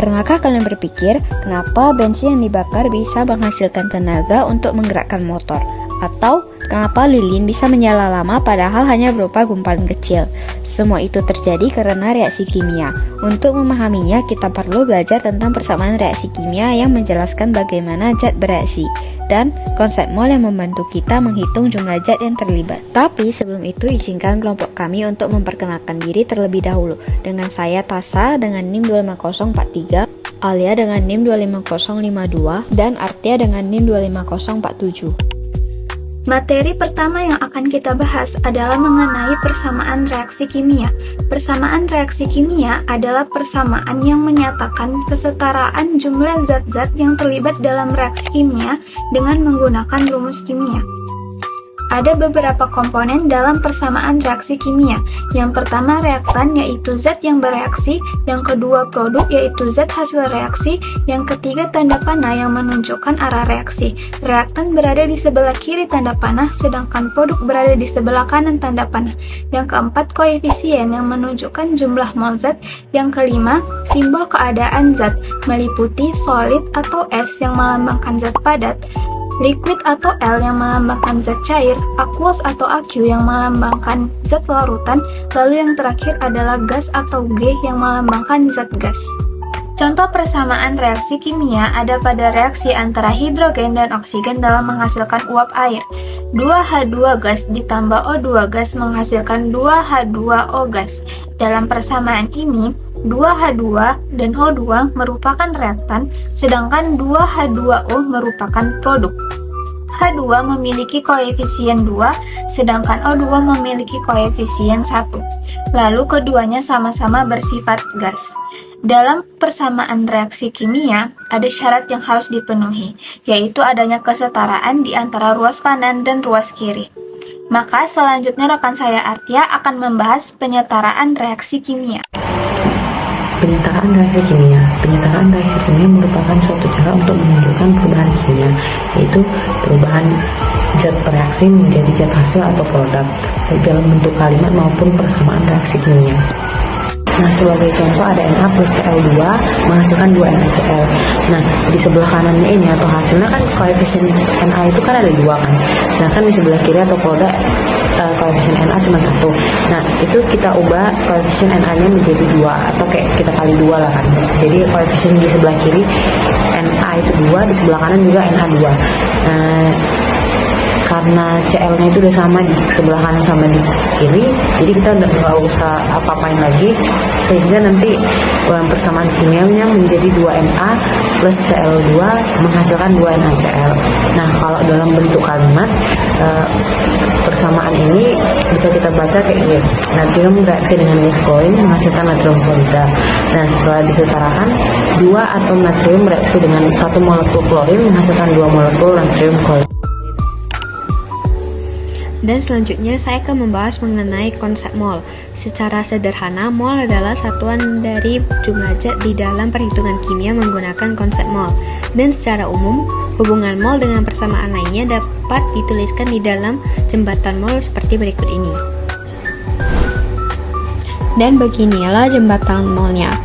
Pernahkah kalian berpikir kenapa bensin yang dibakar bisa menghasilkan tenaga untuk menggerakkan motor? Atau kenapa lilin bisa menyala lama padahal hanya berupa gumpalan kecil? Semua itu terjadi karena reaksi kimia. Untuk memahaminya, kita perlu belajar tentang persamaan reaksi kimia yang menjelaskan bagaimana zat bereaksi dan konsep mol yang membantu kita menghitung jumlah zat yang terlibat. Tapi sebelum itu, izinkan kelompok kami untuk memperkenalkan diri terlebih dahulu. Dengan saya Tasa dengan NIM 25043, Alia dengan NIM 25052, dan Artia dengan NIM 25047. Materi pertama yang akan kita bahas adalah mengenai persamaan reaksi kimia. Persamaan reaksi kimia adalah persamaan yang menyatakan kesetaraan jumlah zat-zat yang terlibat dalam reaksi kimia dengan menggunakan rumus kimia. Ada beberapa komponen dalam persamaan reaksi kimia. Yang pertama reaktan, yaitu zat yang bereaksi. Yang kedua produk, yaitu zat hasil reaksi. Yang ketiga tanda panah yang menunjukkan arah reaksi. Reaktan berada di sebelah kiri tanda panah, sedangkan produk berada di sebelah kanan tanda panah. Yang keempat koefisien yang menunjukkan jumlah mol zat. Yang kelima simbol keadaan zat, meliputi solid atau S yang melambangkan zat padat, liquid atau L yang melambangkan zat cair, aqueous atau AQ yang melambangkan zat larutan, lalu yang terakhir adalah gas atau G yang melambangkan zat gas. Contoh persamaan reaksi kimia ada pada reaksi antara hidrogen dan oksigen dalam menghasilkan uap air. 2H2 gas ditambah O2 gas menghasilkan 2H2O gas. Dalam persamaan ini, 2H2 dan O2 merupakan reaktan, sedangkan 2H2O merupakan produk. H2 memiliki koefisien 2, sedangkan O2 memiliki koefisien 1. Lalu keduanya sama-sama bersifat gas. Dalam persamaan reaksi kimia, ada syarat yang harus dipenuhi, yaitu adanya kesetaraan di antara ruas kanan dan ruas kiri. Maka selanjutnya rekan saya Artia akan membahas penyetaraan reaksi kimia. Penyetaraan reaksi kimia. Penyetaraan reaksi kimia merupakan suatu cara untuk menunjukkan perubahan kimia, yaitu perubahan zat bereaksi menjadi zat hasil atau produk, baik dalam bentuk kalimat maupun persamaan reaksi kimia. Nah, sebagai contoh ada Na plus Cl2 menghasilkan 2 NaCl. Nah, di sebelah kanannya ini atau hasilnya kan koefisien Na itu kan ada 2 kan. Sedangkan di sebelah kiri atau produk koefisien Na cuma 1. Nah, itu kita ubah koefisien Na-nya menjadi 2 atau kayak kita kali 2 lah kan. Jadi koefisien di sebelah kiri Na itu 2, di sebelah kanan juga Na 2. Karena Cl-nya itu udah sama di sebelah kanan sama di kiri, jadi kita udah nggak usah apa-apain lagi, sehingga nanti persamaan kimianya menjadi 2Na plus Cl2 menghasilkan 2 NaCl. Nah, kalau dalam bentuk kalimat, persamaan ini bisa kita baca kayak gini: natrium bereaksi dengan gas klorin menghasilkan natrium klorida. Nah, setelah disetarakan, 2 atom natrium bereaksi dengan 1 molekul klorin menghasilkan 2 molekul natrium klorida. Dan selanjutnya saya akan membahas mengenai konsep mol. Secara sederhana, mol adalah satuan dari jumlah zat di dalam perhitungan kimia menggunakan konsep mol. Dan secara umum, hubungan mol dengan persamaan lainnya dapat dituliskan di dalam jembatan mol seperti berikut ini. Dan beginilah jembatan molnya.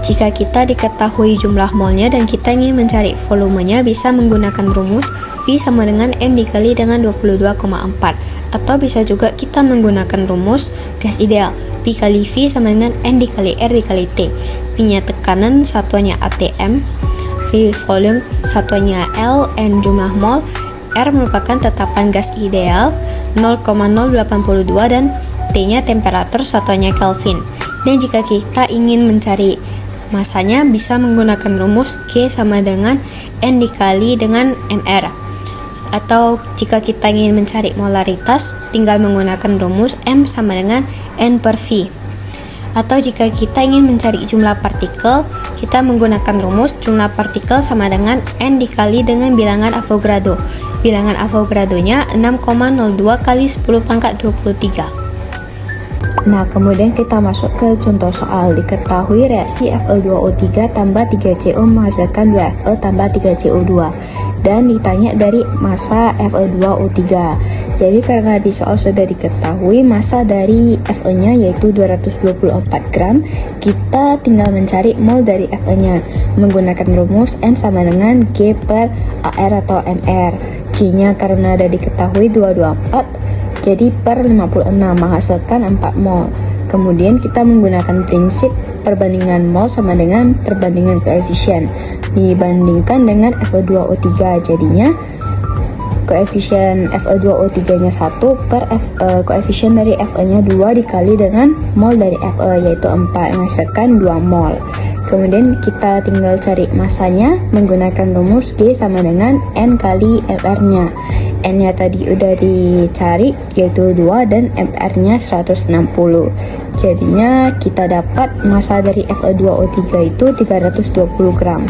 Jika kita diketahui jumlah molnya dan kita ingin mencari volumenya, bisa menggunakan rumus V sama dengan M dikali dengan 22,4. Atau bisa juga kita menggunakan rumus gas ideal, P kali V sama dengan N dikali R dikali T. P-nya tekanan, satuannya ATM, V volume, satuannya L, N jumlah mol, R merupakan tetapan gas ideal 0,082 dan T-nya temperatur, satuannya Kelvin. Dan jika kita ingin mencari masanya, bisa menggunakan rumus G sama dengan N dikali dengan MR. Atau jika kita ingin mencari molaritas, tinggal menggunakan rumus M sama dengan N per V. Atau jika kita ingin mencari jumlah partikel, kita menggunakan rumus jumlah partikel sama dengan N dikali dengan bilangan Avogadro. Bilangan Avogadronya 6,02 kali 10 pangkat 23. Nah, kemudian kita masuk ke contoh soal. Diketahui reaksi Fe2O3 tambah 3CO menghasilkan 2Fe tambah 3CO2. Dan ditanya dari massa Fe2O3. Jadi karena di soal sudah diketahui massa dari Fe-nya yaitu 224 gram, kita tinggal mencari mol dari Fe-nya menggunakan rumus N sama dengan G per AR atau MR. G-nya karena ada diketahui 224, jadi per 56 menghasilkan 4 mol. Kemudian kita menggunakan prinsip perbandingan mol sama dengan perbandingan koefisien dibandingkan dengan Fe2O3, jadinya koefisien Fe2O3 nya 1 per koefisien dari Fe nya 2 dikali dengan mol dari Fe yaitu 4 menghasilkan 2 mol. Kemudian kita tinggal cari massanya menggunakan rumus G sama dengan N kali MR nya. N nya tadi udah dicari yaitu 2 dan MR nya 160. Jadinya kita dapat massa dari Fe2O3 itu 320 gram.